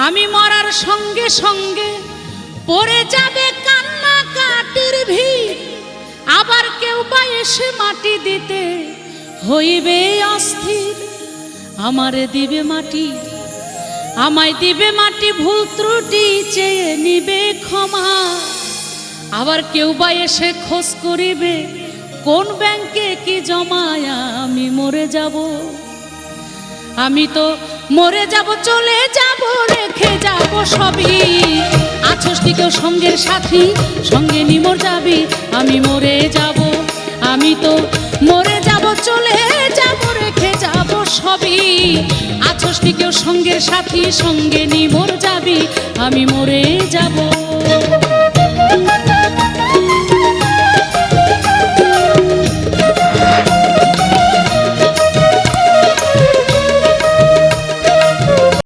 আমি মরার সঙ্গে সঙ্গে পড়ে যাবে কান্না কাটির ভিড়, আবার কেউ বা এসে মাটি দিতে হইবে অস্থির। আমারে দিবে মাটি, আমায় দিবে মাটি, ভুল ত্রুটি চেয়ে নিবে ক্ষমা। আবার কেউ বা এসে খোঁজ করিবে কোন ব্যাংকে কি জমায়। আমি মরে যাব, আমি তো মরে যাব, চলে যাব, রেখে যাব সবই। আছোস কি কেউ সঙ্গের সাথী, সঙ্গে নিমর যাবি। আমি মরে যাব, আমি তো মরে যাব, চলে যাব, রেখে যাব সবই। আছোস কি কেউ সঙ্গের সাথী, সঙ্গে নিমর যাবি। আমি মরে যাব।